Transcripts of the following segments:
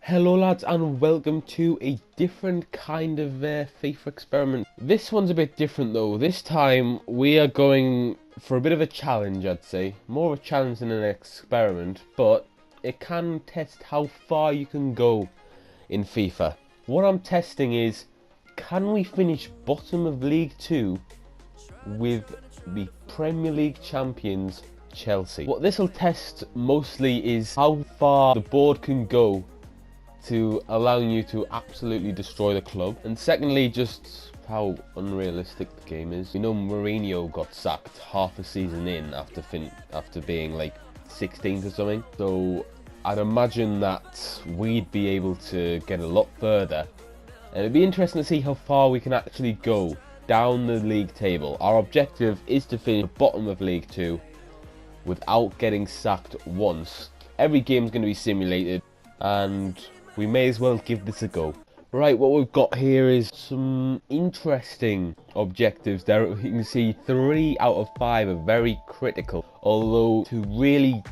Hello lads and welcome to a different kind of FIFA experiment. This one's a bit different though. This time we are going for a bit of a challenge, I'd say. More of a challenge than an experiment, but it can test how far you can go in FIFA. What I'm testing is, can we finish bottom of League 2 with the Premier League champions Chelsea? What this will test mostly is how far the board can go to allowing you to absolutely destroy the club, and secondly just how unrealistic the game is. You know, Mourinho got sacked half a season in after being like 16th or something, so I'd imagine that we'd be able to get a lot further, and it'd be interesting to see how far we can actually go down the league table. Our objective is to finish the bottom of League 2 without getting sacked once. Every game's going to be simulated, and we may as well give this a go. Right, what we've got here is some interesting objectives. There you can see 3 out of 5 are very critical. Although to really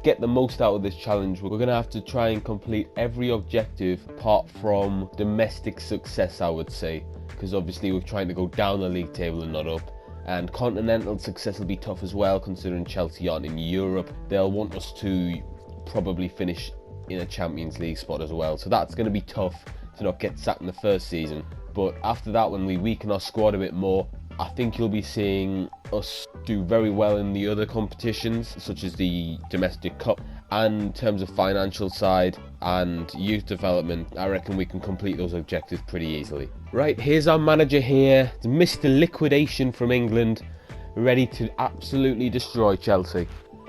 get the most out of this challenge, we're going to have to try and complete every objective apart from domestic success, I would say. Because obviously we're trying to go down the league table and not up. And continental success will be tough as well, considering Chelsea aren't in Europe. They'll want us to probably finish in a Champions League spot as well, so that's going to be tough to not get sacked in the first season. But after that, when we weaken our squad a bit more, I think you'll be seeing us do very well in the other competitions, such as the domestic cup. And in terms of financial side and youth development, I reckon we can complete those objectives pretty easily. Right, here's our manager here, Mr. Liquidation from England, ready to absolutely destroy Chelsea.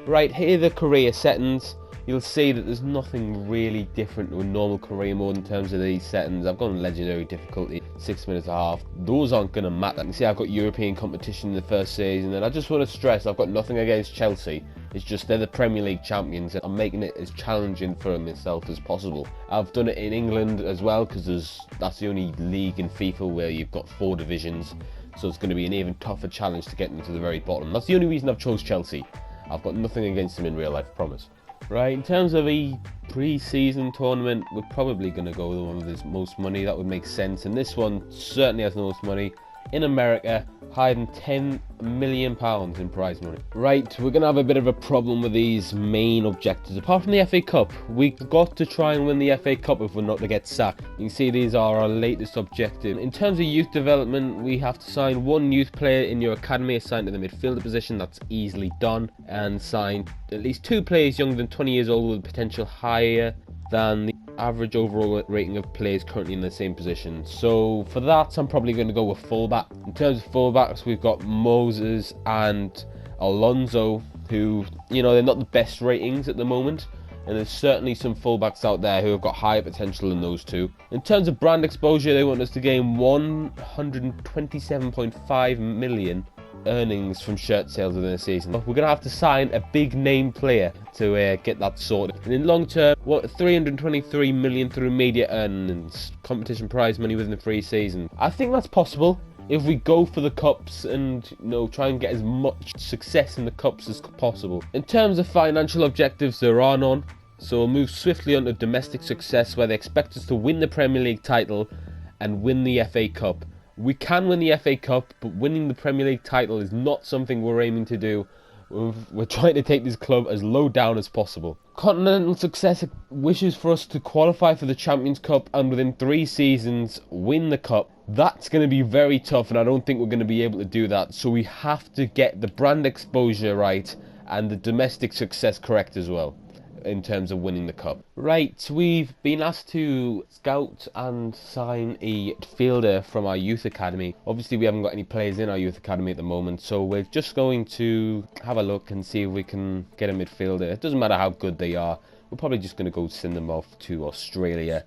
Right, here are the career settings. You'll see that there's nothing really different to a normal career mode in terms of these settings. I've gone legendary difficulty, 6 minutes and a half. Those aren't going to matter. You can see I've got European competition in the first season, and I just want to stress I've got nothing against Chelsea. It's just they're the Premier League champions, and I'm making it as challenging for myself as possible. I've done it in England as well, because that's the only league in FIFA where you've got 4 divisions, so it's going to be an even tougher challenge to get into the very bottom. That's the only reason I've chose Chelsea. I've got nothing against them in real life, I promise. Right, in terms of a pre-season tournament, we're probably going to go with the one with the most money. That would make sense, and this one certainly has the most money. In America, higher than £10 million in prize money. Right, we're going to have a bit of a problem with these main objectives. Apart from the FA Cup, we've got to try and win the FA Cup if we're not to get sacked. You can see these are our latest objectives. In terms of youth development, we have to sign 1 youth player in your academy assigned to the midfielder position. That's easily done. And sign at least 2 players younger than 20 years old with potential higher than the average overall rating of players currently in the same position. So for that, I'm probably going to go with fullback. In terms of fullbacks, we've got Moses and Alonso, who, you know, they're not the best ratings at the moment, and there's certainly some fullbacks out there who have got higher potential than those two. In terms of brand exposure, they want us to gain 127.5 million earnings from shirt sales within a season. We're going to have to sign a big name player to get that sorted. And in long term, 323 million through media earnings, competition prize money within the free season. I think that's possible if we go for the cups and, you know, try and get as much success in the cups as possible. In terms of financial objectives, there are none, so we'll move swiftly on to domestic success, where they expect us to win the Premier League title and win the FA Cup. We can win the FA Cup, but winning the Premier League title is not something we're aiming to do. We're trying to take this club as low down as possible. Continental success wishes for us to qualify for the Champions Cup and within 3 seasons win the cup. That's going to be very tough, and I don't think we're going to be able to do that. So we have to get the brand exposure right and the domestic success correct as well in terms of winning the cup. Right, we've been asked to scout and sign a fielder from our youth academy. Obviously we haven't got any players in our youth academy at the moment, so we're just going to have a look and see if we can get a midfielder. It doesn't matter how good they are, we're probably just going to go send them off to Australia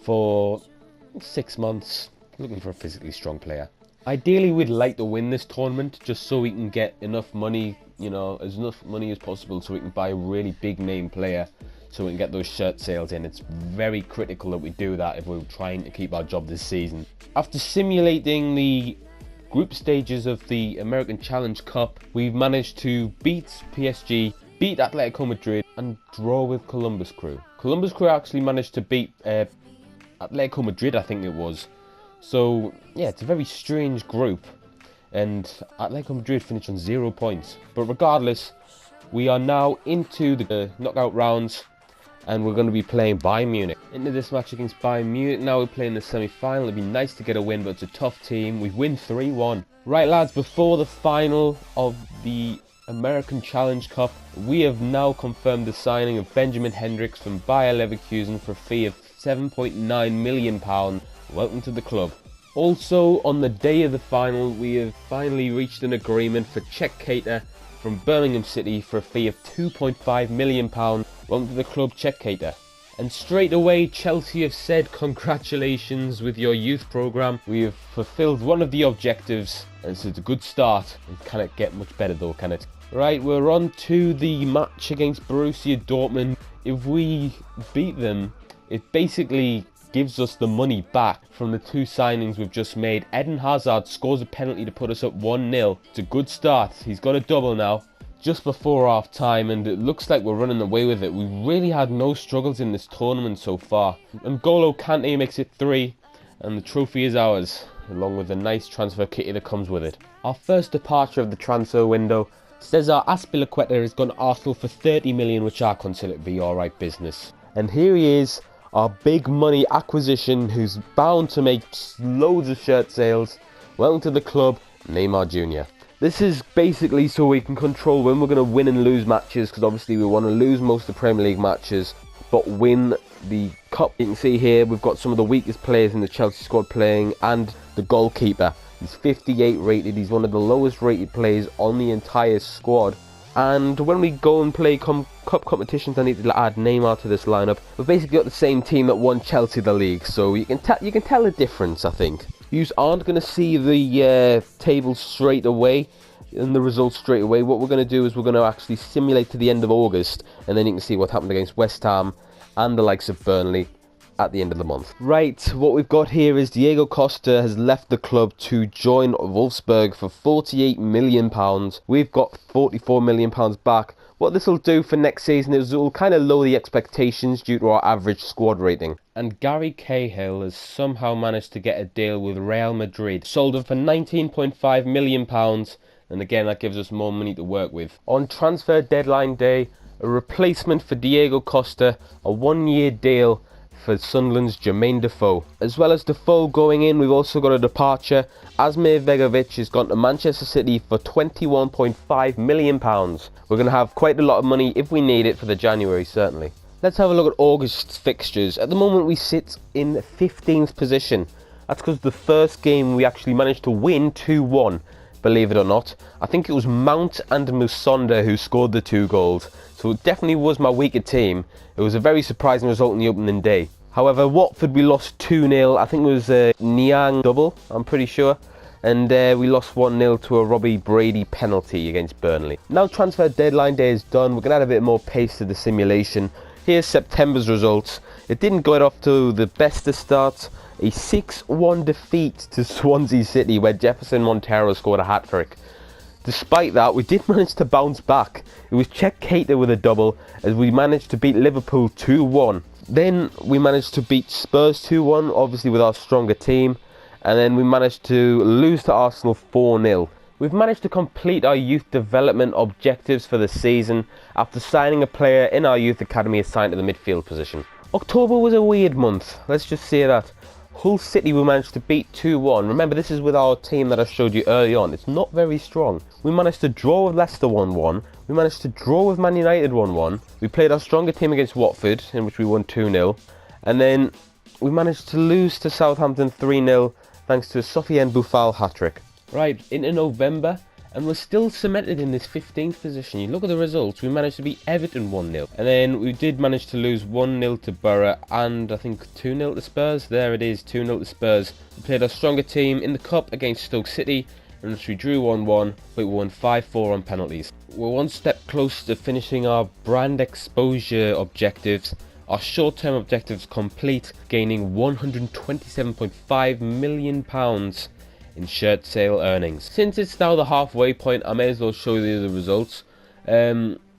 for 6 months, looking for a physically strong player. Ideally we'd like to win this tournament just so we can get enough money, you know, as enough money as possible so we can buy a really big name player, so we can get those shirt sales in. It's very critical that we do that if we're trying to keep our job this season. After simulating the group stages of the American Challenge Cup, we've managed to beat PSG, beat Atletico Madrid and draw with Columbus Crew. Columbus Crew actually managed to beat Atletico Madrid, I think it was. So, yeah, it's a very strange group. And Atletico Madrid finished on 0 points. But regardless, we are now into the knockout rounds. And we're going to be playing Bayern Munich. Into this match against Bayern Munich. Now we're playing the semi-final. It'd be nice to get a win, but it's a tough team. We win 3-1. Right, lads, before the final of the American Challenge Cup, we have now confirmed the signing of Benjamin Hendricks from Bayer Leverkusen for a fee of £7.9 million. Welcome to the club. Also, on the day of the final, we have finally reached an agreement for Czech Cater from Birmingham City for a fee of £2.5 million. Welcome to the club, Czech Cater. And straight away, Chelsea have said congratulations with your youth programme. We have fulfilled one of the objectives, and so it's a good start. It can't get much better though, can it? Right, we're on to the match against Borussia Dortmund. If we beat them, it basically gives us the money back from the 2 signings we've just made. Eden Hazard scores a penalty to put us up 1-0. It's a good start. He's got a double now, just before half time, and it looks like we're running away with it. We've really had no struggles in this tournament so far. N'Golo Kante makes it 3, and the trophy is ours, along with a nice transfer kitty that comes with it. Our first departure of the transfer window, Cesar Azpilicueta has gone to Arsenal for 30 million, which I consider to be alright business. And here he is, our big money acquisition, who's bound to make loads of shirt sales. Welcome to the club, Neymar Jr. This is basically so we can control when we're going to win and lose matches, because obviously we want to lose most of the Premier League matches, but win the cup. You can see here we've got some of the weakest players in the Chelsea squad playing, and the goalkeeper. He's 58 rated, he's one of the lowest rated players on the entire squad. And when we go and play cup competitions, I need to add Neymar to this lineup. We've basically got the same team that won Chelsea the league, so you can tell the difference, I think. You aren't going to see the table straight away and the results straight away. What we're going to do is we're going to actually simulate to the end of August, and then you can see what happened against West Ham and the likes of Burnley at the end of the month. Right, what we've got here is Diego Costa has left the club to join Wolfsburg for £48 million. We've got £44 million back. What this will do for next season is it will kind of lower the expectations due to our average squad rating. And Gary Cahill has somehow managed to get a deal with Real Madrid. Sold him for £19.5 million, and again that gives us more money to work with. On transfer deadline day, a replacement for Diego Costa, a 1-year deal for Sunderland's Jermaine Defoe. As well as Defoe going in, we've also got a departure. Asmir Begovic has gone to Manchester City for £21.5 million. We're going to have quite a lot of money if we need it for the January, certainly. Let's have a look at August's fixtures. At the moment we sit in 15th position. That's because the first game we actually managed to win 2-1. Believe it or not. I think it was Mount and Musonda who scored the 2 goals. So it definitely was my weaker team. It was a very surprising result in the opening day. However, Watford we lost 2-0. I think it was a Niang double, I'm pretty sure. And we lost 1-0 to a Robbie Brady penalty against Burnley. Now transfer deadline day is done. We're going to add a bit more pace to the simulation. Here's September's results. It didn't go off to the best of starts. A 6-1 defeat to Swansea City, where Jefferson Montero scored a hat-trick. Despite that, we did manage to bounce back. It was Czech Cater with a double, as we managed to beat Liverpool 2-1. Then we managed to beat Spurs 2-1, obviously with our stronger team. And then we managed to lose to Arsenal 4-0. We've managed to complete our youth development objectives for the season after signing a player in our youth academy assigned to the midfield position. October was a weird month, let's just say that. Hull City we managed to beat 2-1. Remember, this is with our team that I showed you early on. It's not very strong. We managed to draw with Leicester 1-1. We managed to draw with Man United 1-1. We played our stronger team against Watford, in which we won 2-0. And then we managed to lose to Southampton 3-0, thanks to a Sofiane Boufal hat-trick. Right, into November, and we're still cemented in this 15th position. You look at the results, we managed to beat Everton 1-0. And then we did manage to lose 1-0 to Borough, and I think 2-0 to Spurs. There it is, 2-0 to Spurs. We played our stronger team in the Cup against Stoke City, in which we drew 1-1, but we won 5-4 on penalties. We're one step closer to finishing our brand exposure objectives. Our short-term objectives complete, gaining £127.5 million in shirt sale earnings. Since it's now the halfway point, I may as well show you the results.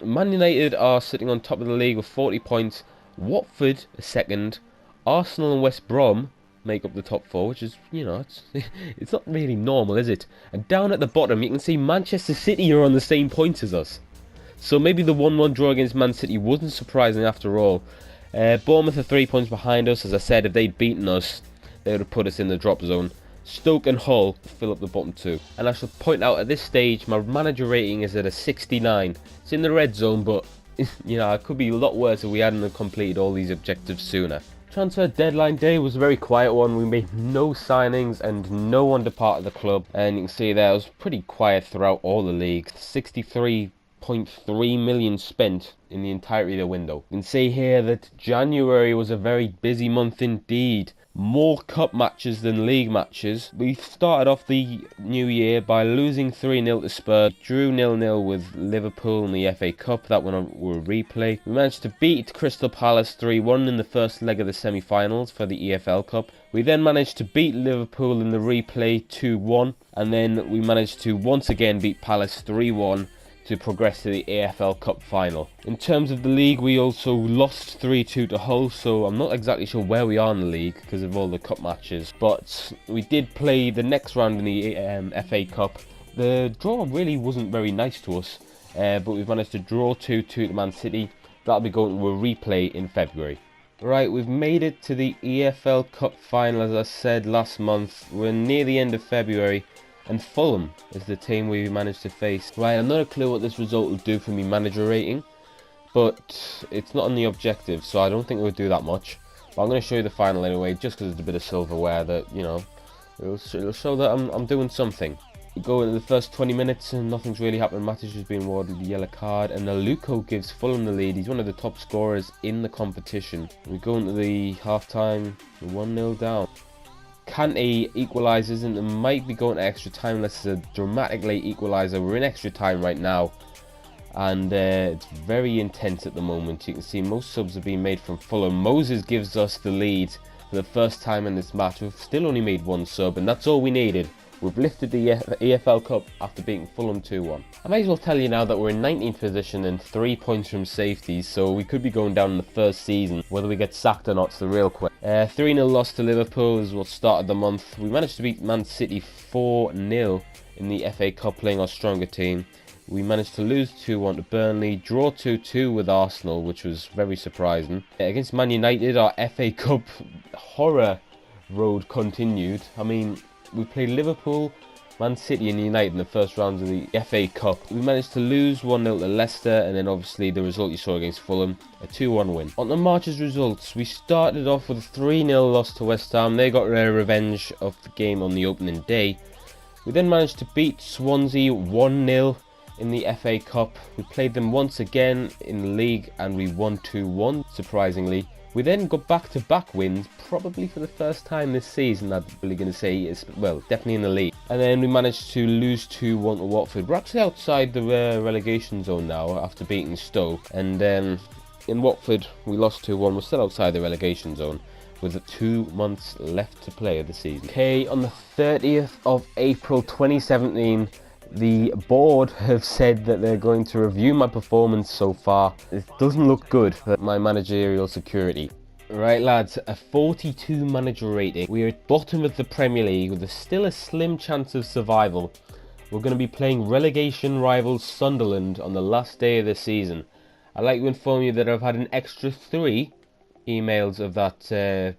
Man United are sitting on top of the league with 40 points. Watford are second. Arsenal and West Brom make up the top four, which is, you know, it's not really normal, is it? And down at the bottom, you can see Manchester City are on the same points as us. So maybe the 1-1 draw against Man City wasn't surprising after all. Bournemouth are 3 points behind us. As I said, if they'd beaten us, they would have put us in the drop zone. Stoke and Hull fill up the bottom two. And I should point out at this stage, my manager rating is at a 69. It's in the red zone, but you know, it could be a lot worse if we hadn't completed all these objectives sooner. Transfer deadline day was a very quiet one. We made no signings and no one departed the club. And you can see there, it was pretty quiet throughout all the leagues. 63.3 million spent in the entirety of the window. You can see here that January was a very busy month indeed. More cup matches than league matches. We started off the new year by losing 3-0 to Spurs. Drew 0-0 with Liverpool in the FA Cup. That one will replay. We managed to beat Crystal Palace 3-1 in the first leg of the semi-finals for the EFL Cup. We then managed to beat Liverpool in the replay 2-1. And then we managed to once again beat Palace 3-1. To progress to the AFL Cup final. In terms of the league, we also lost 3-2 to Hull, so I'm not exactly sure where we are in the league because of all the cup matches. But we did play the next round in the FA Cup. The draw really wasn't very nice to us, but we've managed to draw 2-2 to Man City. That'll be going to a replay in February. Right, we've made it to the EFL Cup final, as I said last month. We're near the end of February. And Fulham is the team we managed to face. Right, I've not a clue what this result will do for me manager rating, but it's not on the objective, so I don't think it will do that much. But I'm going to show you the final anyway, just because it's a bit of silverware that, you know, it'll show that I'm doing something. We go into the first 20 minutes and nothing's really happened. Matic has been awarded the yellow card, and Naluko gives Fulham the lead. He's one of the top scorers in the competition. We go into the half-time, 1-0 down. Kante equalises and it might be going to extra time unless it's a dramatic late equaliser. We're in extra time right now and it's very intense at the moment. You can see most subs are being made from Fulham. Moses gives us the lead for the first time in this match. We've still only made one sub and that's all we needed. We've lifted the EFL Cup after beating Fulham 2-1. I may as well tell you now that we're in 19th position and 3 points from safety, so we could be going down in the first season. Whether we get sacked or not is the real question. 3-0 loss to Liverpool is what started the month. We managed to beat Man City 4-0 in the FA Cup, playing our stronger team. We managed to lose 2-1 to Burnley, draw 2-2 with Arsenal, which was very surprising. Against Man United, our FA Cup horror road continued. I mean, we played Liverpool, Man City and United in the first rounds of the FA Cup. We managed to lose 1-0 to Leicester, and then obviously the result you saw against Fulham, a 2-1 win. On to March's results, we started off with a 3-0 loss to West Ham. They got their revenge of the game on the opening day. We then managed to beat Swansea 1-0 in the FA Cup. We played them once again in the league and we won 2-1, surprisingly. We then got back-to-back wins, probably for the first time this season, I'm really going to say, is well, definitely in the league. And then we managed to lose 2-1 to Watford. We're actually outside the relegation zone now after beating Stoke. And in Watford, we lost 2-1. We're still outside the relegation zone with 2 months left to play of the season. Okay, on the 30th of April 2017, the board have said that they're going to review my performance so far. It doesn't look good for my managerial security. Right lads, a 42 manager rating. We are at bottom of the Premier League with still a slim chance of survival. We're going to be playing relegation rival Sunderland on the last day of the season. I'd like to inform you that I've had an extra 3 emails of that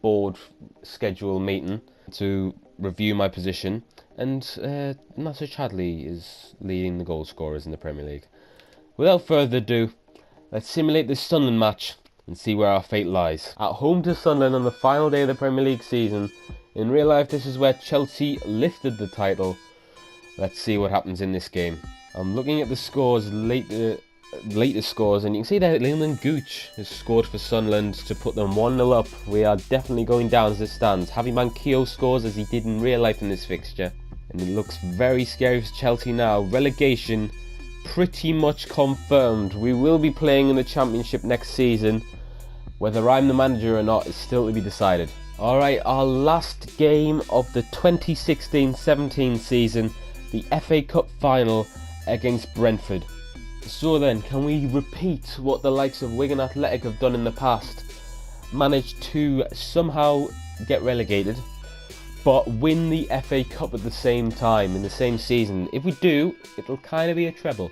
board schedule meeting to review my position. And Nacer Chadli is leading the goal scorers in the Premier League. Without further ado, let's simulate this Sunderland match and see where our fate lies. At home to Sunderland on the final day of the Premier League season. In real life, this is where Chelsea lifted the title. Let's see what happens in this game. I'm looking at the scores, latest scores, and you can see that Leon Gooch has scored for Sunderland to put them 1-0 up. We are definitely going down as it stands. Javi Manquillo scores as he did in real life in this fixture. And it looks very scary for Chelsea now. Relegation pretty much confirmed. We will be playing in the Championship next season. Whether I'm the manager or not is still to be decided. Alright, our last game of the 2016-17 season. The FA Cup final against Brentford. So then, can we repeat what the likes of Wigan Athletic have done in the past? Manage to somehow get relegated, but win the FA Cup at the same time, in the same season. If we do, it'll kind of be a treble.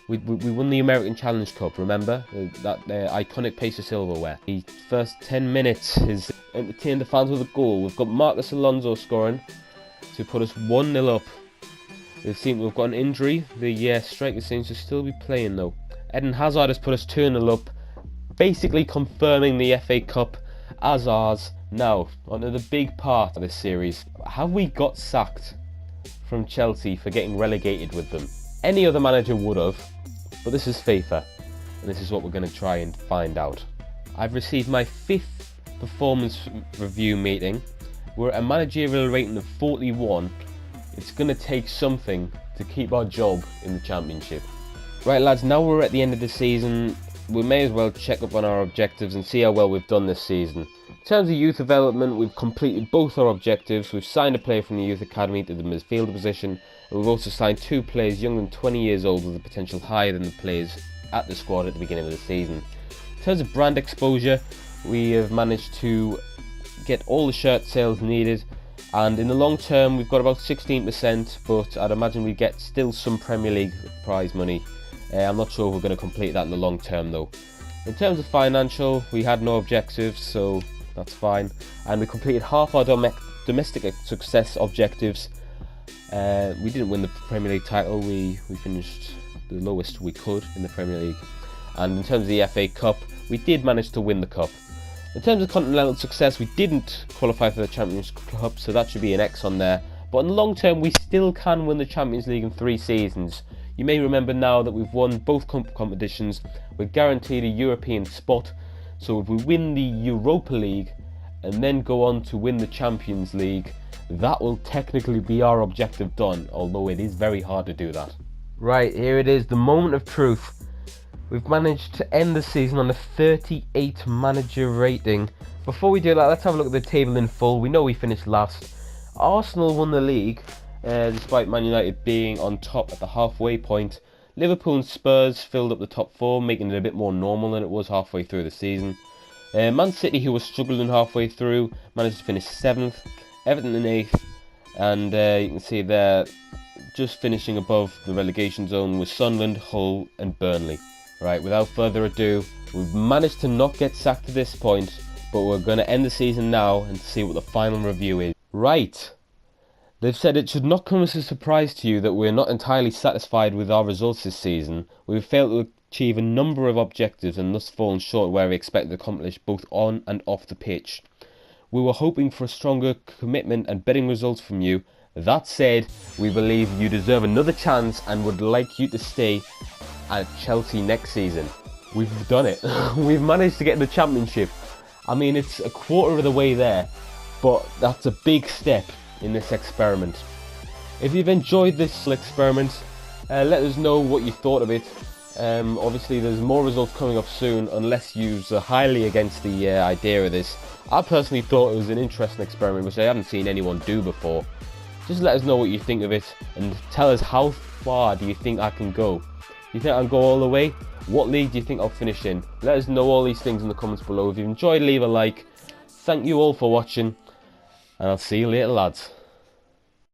We won the American Challenge Cup, remember? That iconic piece of silverware. The first 10 minutes has entertained the fans with a goal. We've got Marcus Alonso scoring to put us 1-0 up. We've got an injury. The striker seems to still be playing though. Eden Hazard has put us 2-0 up, basically confirming the FA Cup as ours. Now, onto the big part of this series. Have we got sacked from Chelsea for getting relegated with them? Any other manager would have, but this is FIFA, and this is what we're going to try and find out. I've received my 5th performance review meeting. We're at a managerial rating of 41. It's going to take something to keep our job in the Championship. Right lads, now we're at the end of the season, we may as well check up on our objectives and see how well we've done this season. In terms of youth development, we've completed both our objectives. We've signed a player from the youth academy to the midfielder position, and we've also signed 2 players younger than 20 years old with a potential higher than the players at the squad at the beginning of the season. In terms of brand exposure, we have managed to get all the shirt sales needed, and in the long term we've got about 16%, but I'd imagine we get still some Premier League prize money. I'm not sure if we're going to complete that in the long term though. In terms of financial, we had no objectives, so that's fine, and we completed half our domestic success objectives. We didn't win the Premier League title, we finished the lowest we could in the Premier League. And in terms of the FA Cup, we did manage to win the cup. In terms of continental success, we didn't qualify for the Champions Cup, so that should be an X on there. But in the long term, we still can win the Champions League in 3 seasons. You may remember now that we've won both competitions, we're guaranteed a European spot. So if we win the Europa League and then go on to win the Champions League, that will technically be our objective done, although it is very hard to do that. Right, here it is, the moment of truth. We've managed to end the season on a 38 manager rating. Before we do that, let's have a look at the table in full. We know we finished last. Arsenal won the league, despite Man United being on top at the halfway point. Liverpool and Spurs filled up the top 4, making it a bit more normal than it was halfway through the season. Man City, who was struggling halfway through, managed to finish 7th. Everton in 8th, and you can see there, just finishing above the relegation zone with Sunderland, Hull and Burnley. Right, without further ado, we've managed to not get sacked to this point, but we're going to end the season now and see what the final review is. Right, they've said it should not come as a surprise to you that we're not entirely satisfied with our results this season. We've failed to achieve a number of objectives and thus fallen short where we expected to accomplish both on and off the pitch. We were hoping for a stronger commitment and betting results from you. That said, we believe you deserve another chance and would like you to stay at Chelsea next season. We've done it. We've managed to get in the Championship. I mean, it's a quarter of the way there, but that's a big step in this experiment. If you've enjoyed this experiment, let us know what you thought of it. Obviously there's more results coming up soon, unless you're highly against the idea of this. I personally thought it was an interesting experiment which I haven't seen anyone do before. Just let us know what you think of it and tell us how far do you think I can go. Do you think I can go all the way? What league do you think I'll finish in? Let us know all these things in the comments below. If you've enjoyed, leave a like. Thank you all for watching, and I'll see you later lads.